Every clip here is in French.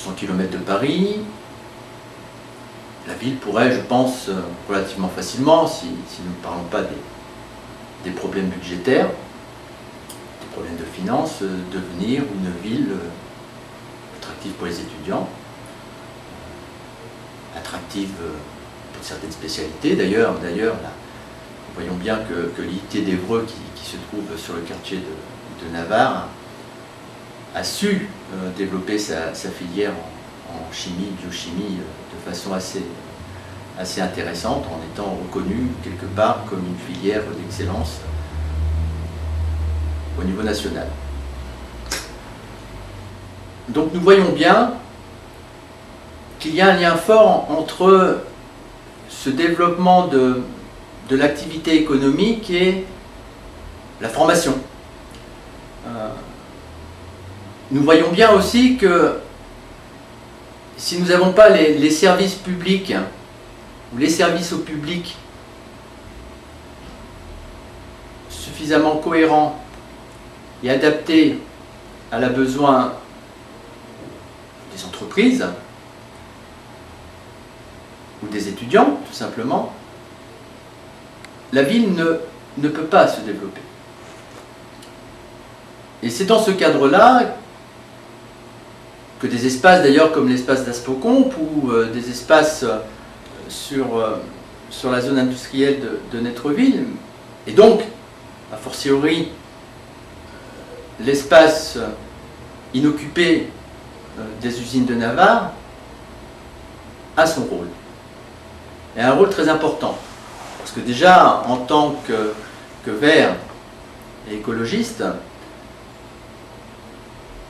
100 km de Paris. La ville pourrait, je pense, relativement facilement, si nous ne parlons pas des problèmes budgétaires, des problèmes de finances, devenir une ville attractive pour les étudiants, attractive pour certaines spécialités. D'ailleurs, nous voyons bien que l'IIT d'Évreux, qui se trouve sur le quartier de Navarre, a su développer sa filière en chimie, biochimie, de façon assez intéressante, en étant reconnue quelque part comme une filière d'excellence au niveau national. Donc nous voyons bien qu'il y a un lien fort entre ce développement de l'activité économique et la formation. Nous voyons bien aussi que si nous n'avons pas les services publics ou les services au public suffisamment cohérents et adaptés à la besoin des entreprises ou des étudiants, tout simplement, la ville ne peut pas se développer. Et c'est dans ce cadre-là que des espaces, d'ailleurs, comme l'espace d'Aspocomp ou des espaces sur la zone industrielle de Netreville, et donc, a fortiori, l'espace inoccupé des usines de Navarre, a son rôle. Et un rôle très important. Parce que déjà, en tant que vert et écologiste,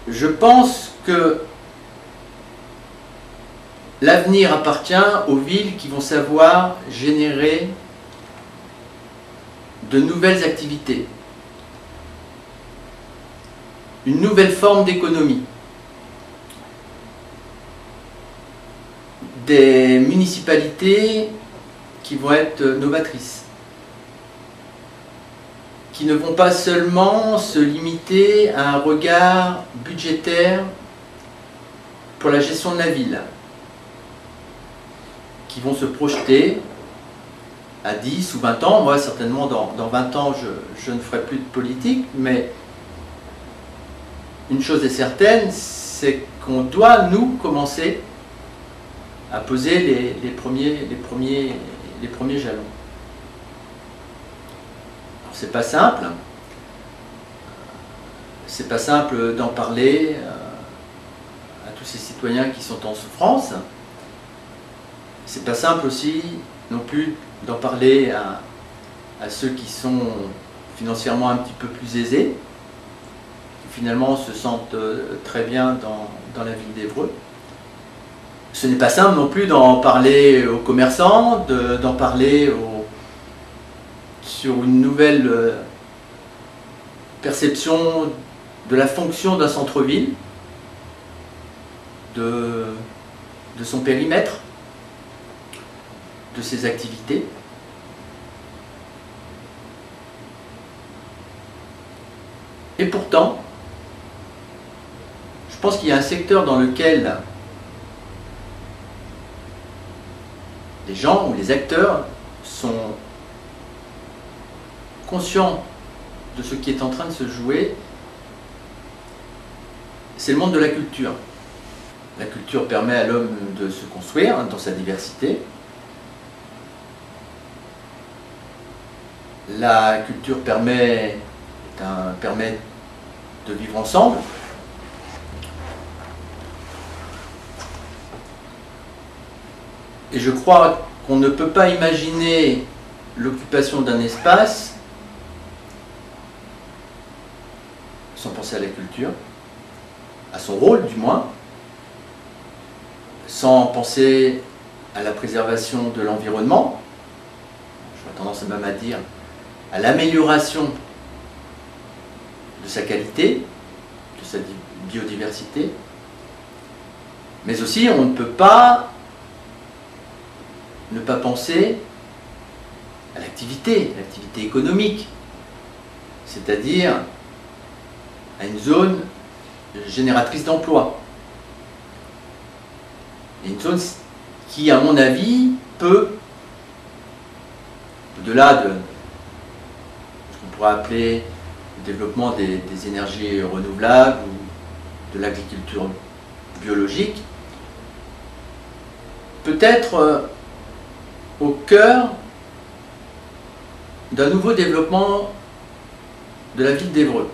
je pense que l'avenir appartient aux villes qui vont savoir générer de nouvelles activités, une nouvelle forme d'économie, des municipalités qui vont être novatrices, qui ne vont pas seulement se limiter à un regard budgétaire pour la gestion de la ville, qui vont se projeter à 10 ou 20 ans. Moi, certainement, dans 20 ans, je ne ferai plus de politique, mais une chose est certaine, c'est qu'on doit, nous, commencer à poser les premiers jalons. C'est pas simple. C'est pas simple d'en parler à tous ces citoyens qui sont en souffrance. C'est pas simple aussi non plus d'en parler à ceux qui sont financièrement un petit peu plus aisés, qui finalement se sentent très bien dans la ville d'Évreux. Ce n'est pas simple non plus d'en parler aux commerçants, d'en parler sur une nouvelle perception de la fonction d'un centre-ville, de son périmètre, de ses activités. Et pourtant, je pense qu'il y a un secteur dans lequel les gens ou les acteurs sont conscients de ce qui est en train de se jouer, c'est le monde de la culture. La culture permet à l'homme de se construire dans sa diversité. La culture permet de vivre ensemble. Et je crois qu'on ne peut pas imaginer l'occupation d'un espace sans penser à la culture, à son rôle du moins, sans penser à la préservation de l'environnement, j'aurais tendance même à dire à l'amélioration de sa qualité, de sa biodiversité, mais aussi on ne peut pas ne pas penser à l'activité économique, c'est-à-dire à une zone génératrice d'emplois. Et une zone qui, à mon avis, peut, au-delà de ce qu'on pourrait appeler le développement des énergies renouvelables ou de l'agriculture biologique, peut être au cœur d'un nouveau développement de la ville d'Évreux.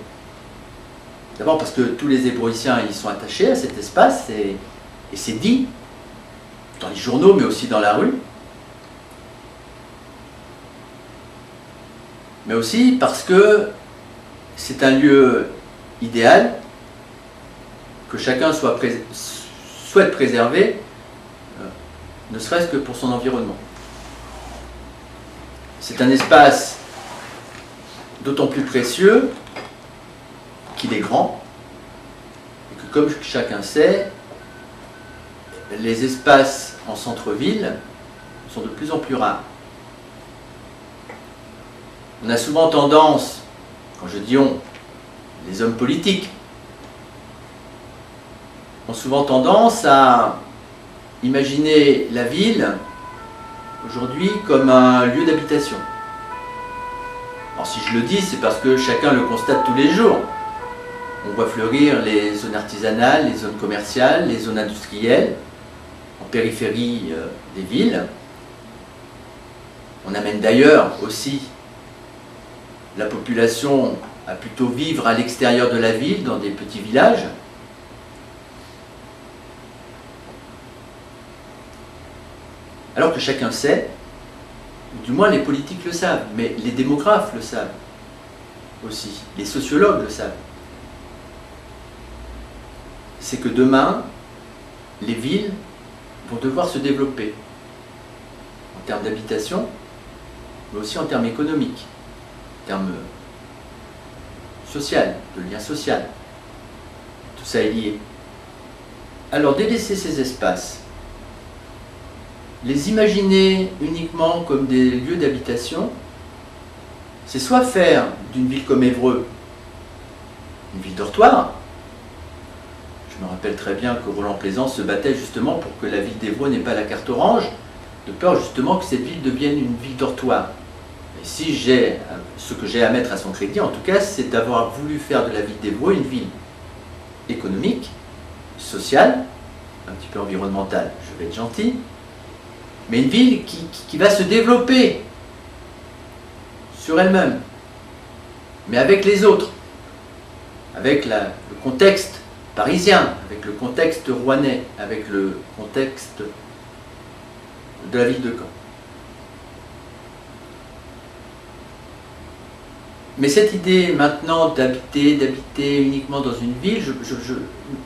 D'abord parce que tous les Évroïciens y sont attachés à cet espace, et c'est dit dans les journaux mais aussi dans la rue. Mais aussi parce que c'est un lieu idéal que chacun souhaite préserver, ne serait-ce que pour son environnement. C'est un espace d'autant plus précieux qu'il est grand, et que, comme chacun sait, les espaces en centre-ville sont de plus en plus rares. On a souvent tendance, quand je dis on, les hommes politiques, ont souvent tendance à imaginer la ville aujourd'hui comme un lieu d'habitation. Alors si je le dis, c'est parce que chacun le constate tous les jours. On voit fleurir les zones artisanales, les zones commerciales, les zones industrielles, en périphérie des villes. On amène d'ailleurs aussi la population à plutôt vivre à l'extérieur de la ville, dans des petits villages. Alors que chacun sait, ou du moins les politiques le savent, mais les démographes le savent aussi, les sociologues le savent, c'est que demain, les villes vont devoir se développer en termes d'habitation, mais aussi en termes économiques, en termes social, de lien social. Tout ça est lié. Alors délaisser ces espaces, les imaginer uniquement comme des lieux d'habitation, c'est soit faire d'une ville comme Évreux une ville dortoir. Je me rappelle très bien que Roland Plaisance se battait justement pour que la ville d'Évreux n'ait pas la carte orange, de peur justement que cette ville devienne une ville dortoir. Et si j'ai ce que j'ai à mettre à son crédit, en tout cas, c'est d'avoir voulu faire de la ville d'Évreux une ville économique, sociale, un petit peu environnementale, je vais être gentil, mais une ville qui va se développer sur elle-même, mais avec les autres, avec le contexte parisien, avec le contexte rouennais, avec le contexte de la ville de Caen. Mais cette idée maintenant d'habiter uniquement dans une ville,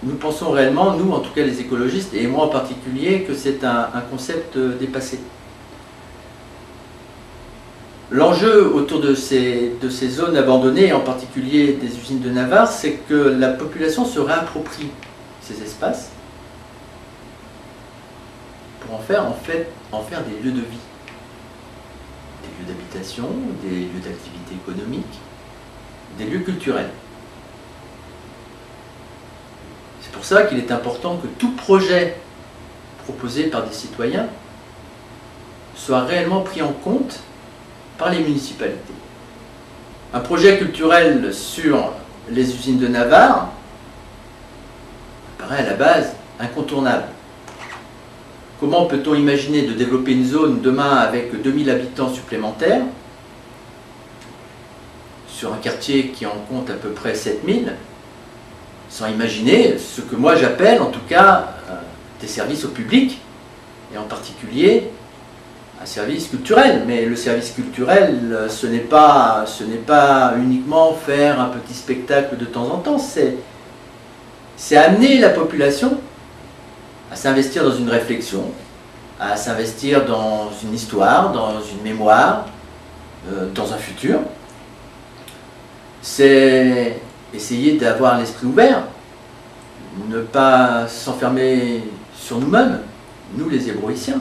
nous pensons réellement, nous en tout cas les écologistes, et moi en particulier, que c'est un concept dépassé. L'enjeu autour de ces zones abandonnées, et en particulier des usines de Navarre, c'est que la population se réapproprie ces espaces pour en faire des lieux de vie. Des lieux d'habitation, des lieux d'activité économique, des lieux culturels. C'est pour ça qu'il est important que tout projet proposé par des citoyens soit réellement pris en compte par les municipalités. Un projet culturel sur les usines de Navarre paraît à la base incontournable. Comment peut-on imaginer de développer une zone demain avec 2000 habitants supplémentaires sur un quartier qui en compte à peu près 7000, sans imaginer ce que moi j'appelle en tout cas des services au public, et en particulier un service culturel. Mais le service culturel, ce n'est pas uniquement faire un petit spectacle de temps en temps, c'est amener la population à s'investir dans une réflexion, à s'investir dans une histoire, dans une mémoire, dans un futur. C'est essayer d'avoir l'esprit ouvert, ne pas s'enfermer sur nous-mêmes, nous les Évroïciens.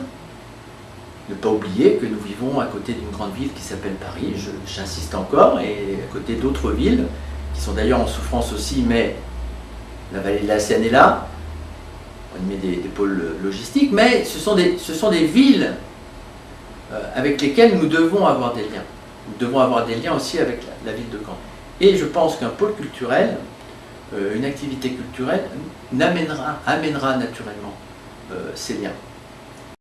Ne pas oublier que nous vivons à côté d'une grande ville qui s'appelle Paris, j'insiste encore, et à côté d'autres villes, qui sont d'ailleurs en souffrance aussi, mais la vallée de la Seine est là. on y met des pôles logistiques, mais ce sont des villes avec lesquelles nous devons avoir des liens. Nous devons avoir des liens aussi avec la ville de Caen. Et je pense qu'un pôle culturel, une activité culturelle, amènera naturellement ces liens.